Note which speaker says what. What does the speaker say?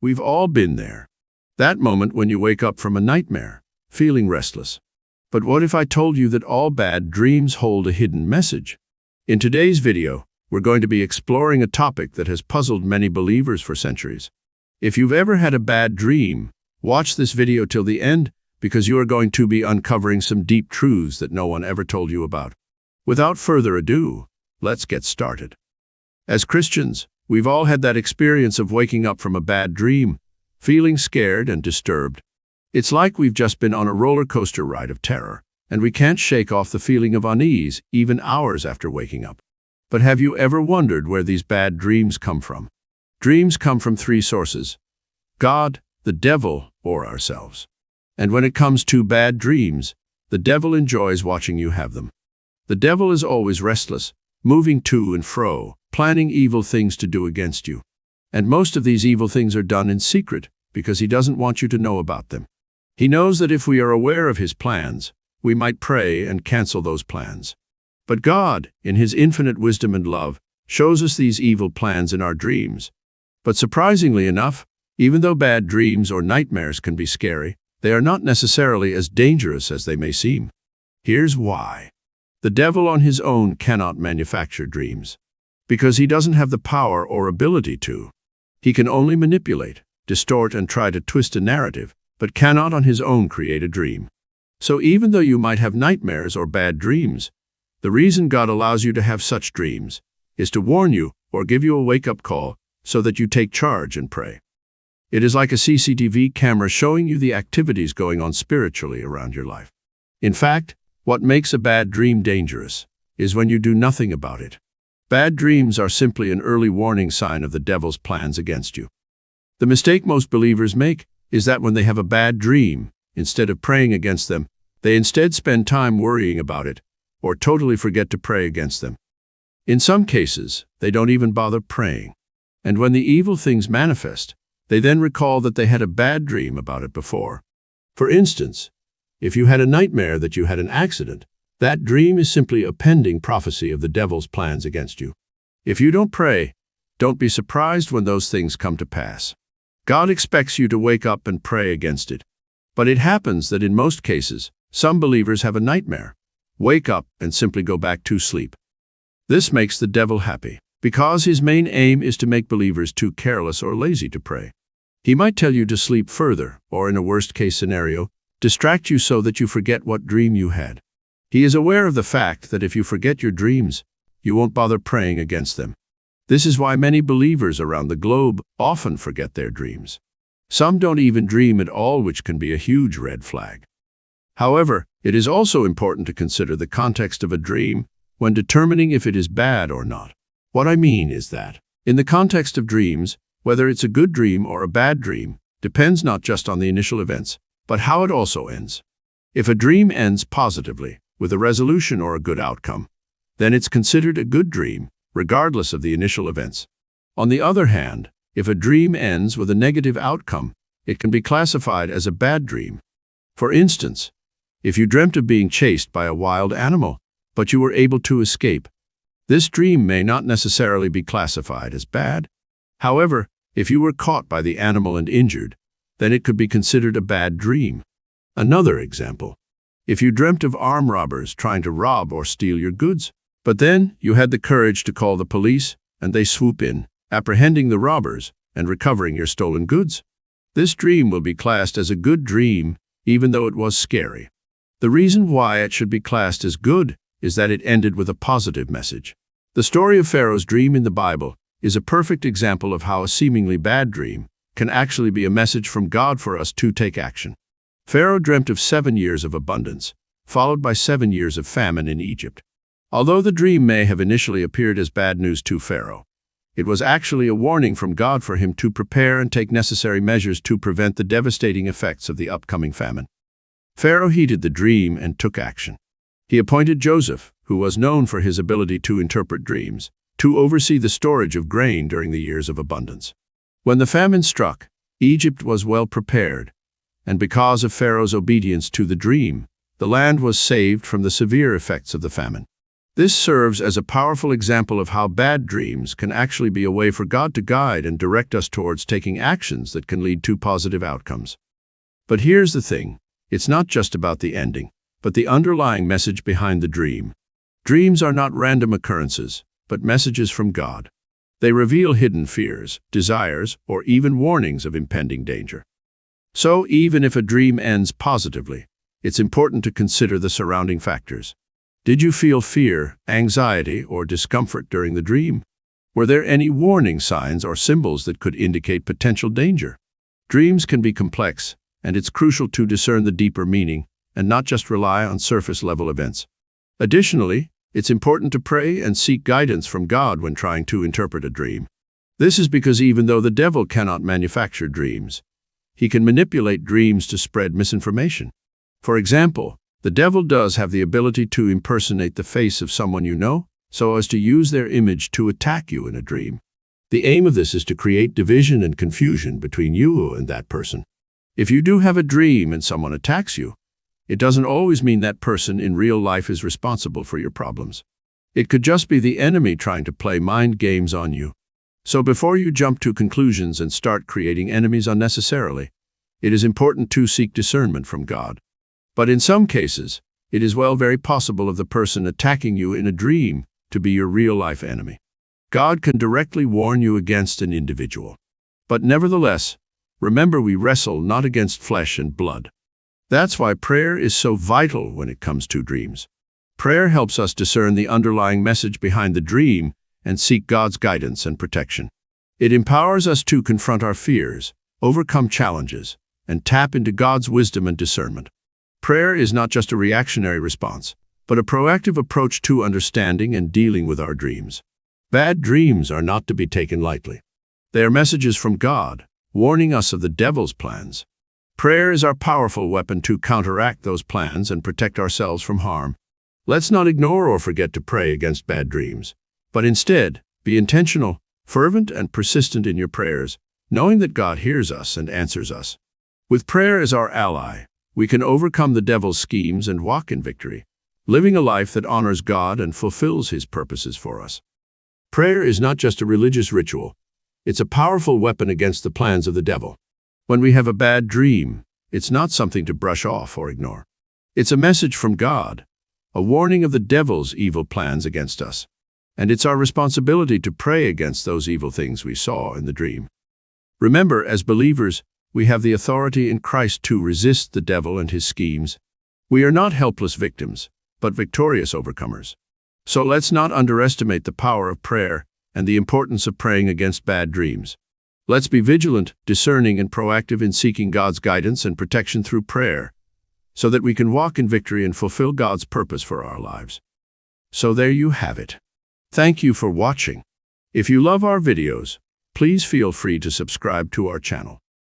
Speaker 1: We've all been there. That moment when you wake up from a nightmare, feeling restless. But what if I told you that all bad dreams hold a hidden message? In today's video, we're going to be exploring a topic that has puzzled many believers for centuries. If you've ever had a bad dream, watch this video till the end because you are going to be uncovering some deep truths that no one ever told you about. Without further ado, let's get started. As Christians, we've all had that experience of waking up from a bad dream, feeling scared and disturbed. It's like we've just been on a roller coaster ride of terror, and we can't shake off the feeling of unease even hours after waking up. But have you ever wondered where these bad dreams come from? Dreams come from three sources: God, the devil, or ourselves. And when it comes to bad dreams, the devil enjoys watching you have them. The devil is always restless, moving to and fro, planning evil things to do against you. And most of these evil things are done in secret because he doesn't want you to know about them. He knows that if we are aware of his plans, we might pray and cancel those plans. But God, in his infinite wisdom and love, shows us these evil plans in our dreams. But surprisingly enough, even though bad dreams or nightmares can be scary, they are not necessarily as dangerous as they may seem. Here's why. The devil on his own cannot manufacture dreams, because he doesn't have the power or ability to. He can only manipulate, distort, and try to twist a narrative, but cannot on his own create a dream. So even though you might have nightmares or bad dreams, the reason God allows you to have such dreams is to warn you or give you a wake-up call so that you take charge and pray. It is like a CCTV camera showing you the activities going on spiritually around your life. In fact, what makes a bad dream dangerous is when you do nothing about it. Bad dreams are simply an early warning sign of the devil's plans against you. The mistake most believers make is that when they have a bad dream, instead of praying against them, they instead spend time worrying about it or totally forget to pray against them. In some cases, they don't even bother praying. And when the evil things manifest, they then recall that they had a bad dream about it before. For instance, if you had a nightmare that you had an accident, that dream is simply a pending prophecy of the devil's plans against you. If you don't pray, don't be surprised when those things come to pass. God expects you to wake up and pray against it. But it happens that in most cases, some believers have a nightmare, wake up, and simply go back to sleep. This makes the devil happy, because his main aim is to make believers too careless or lazy to pray. He might tell you to sleep further, or in a worst-case scenario, distract you so that you forget what dream you had. He is aware of the fact that if you forget your dreams, you won't bother praying against them. This is why many believers around the globe often forget their dreams. Some don't even dream at all, which can be a huge red flag. However, it is also important to consider the context of a dream when determining if it is bad or not. What I mean is that, in the context of dreams, whether it's a good dream or a bad dream depends not just on the initial events, but how it also ends. If a dream ends positively, with a resolution or a good outcome, then it's considered a good dream, regardless of the initial events. On the other hand, if a dream ends with a negative outcome, it can be classified as a bad dream. For instance, if you dreamt of being chased by a wild animal, but you were able to escape, this dream may not necessarily be classified as bad. However, if you were caught by the animal and injured, then it could be considered a bad dream. Another example: if you dreamt of armed robbers trying to rob or steal your goods, but then you had the courage to call the police and they swoop in, apprehending the robbers and recovering your stolen goods, this dream will be classed as a good dream, even though it was scary. The reason why it should be classed as good is that it ended with a positive message. The story of Pharaoh's dream in the Bible is a perfect example of how a seemingly bad dream can actually be a message from God for us to take action. Pharaoh dreamt of 7 years of abundance, followed by 7 years of famine in Egypt. Although the dream may have initially appeared as bad news to Pharaoh, it was actually a warning from God for him to prepare and take necessary measures to prevent the devastating effects of the upcoming famine. Pharaoh heeded the dream and took action. He appointed Joseph, who was known for his ability to interpret dreams, to oversee the storage of grain during the years of abundance. When the famine struck, Egypt was well prepared, and because of Pharaoh's obedience to the dream, the land was saved from the severe effects of the famine. This serves as a powerful example of how bad dreams can actually be a way for God to guide and direct us towards taking actions that can lead to positive outcomes. But here's the thing, it's not just about the ending, but the underlying message behind the dream. Dreams are not random occurrences, but messages from God. They reveal hidden fears, desires, or even warnings of impending danger. So, even if a dream ends positively, it's important to consider the surrounding factors. Did you feel fear, anxiety, or discomfort during the dream? Were there any warning signs or symbols that could indicate potential danger? Dreams can be complex, and it's crucial to discern the deeper meaning and not just rely on surface-level events. Additionally, it's important to pray and seek guidance from God when trying to interpret a dream. This is because even though the devil cannot manufacture dreams, he can manipulate dreams to spread misinformation. For example, the devil does have the ability to impersonate the face of someone you know, so as to use their image to attack you in a dream. The aim of this is to create division and confusion between you and that person. If you do have a dream and someone attacks you, it doesn't always mean that person in real life is responsible for your problems. It could just be the enemy trying to play mind games on you. So before you jump to conclusions and start creating enemies unnecessarily, it is important to seek discernment from God. But in some cases, it is very possible of the person attacking you in a dream to be your real-life enemy. God can directly warn you against an individual. But nevertheless, remember we wrestle not against flesh and blood. That's why prayer is so vital when it comes to dreams. Prayer helps us discern the underlying message behind the dream and seek God's guidance and protection. It empowers us to confront our fears, overcome challenges, and tap into God's wisdom and discernment. Prayer is not just a reactionary response, but a proactive approach to understanding and dealing with our dreams. Bad dreams are not to be taken lightly. They are messages from God, warning us of the devil's plans. Prayer is our powerful weapon to counteract those plans and protect ourselves from harm. Let's not ignore or forget to pray against bad dreams, but instead, be intentional, fervent, and persistent in your prayers, knowing that God hears us and answers us. With prayer as our ally, we can overcome the devil's schemes and walk in victory, living a life that honors God and fulfills His purposes for us. Prayer is not just a religious ritual. It's a powerful weapon against the plans of the devil. When we have a bad dream, it's not something to brush off or ignore. It's a message from God, a warning of the devil's evil plans against us. And it's our responsibility to pray against those evil things we saw in the dream. Remember, as believers, we have the authority in Christ to resist the devil and his schemes. We are not helpless victims, but victorious overcomers. So let's not underestimate the power of prayer and the importance of praying against bad dreams. Let's be vigilant, discerning, and proactive in seeking God's guidance and protection through prayer, so that we can walk in victory and fulfill God's purpose for our lives. So there you have it. Thank you for watching. If you love our videos, please feel free to subscribe to our channel.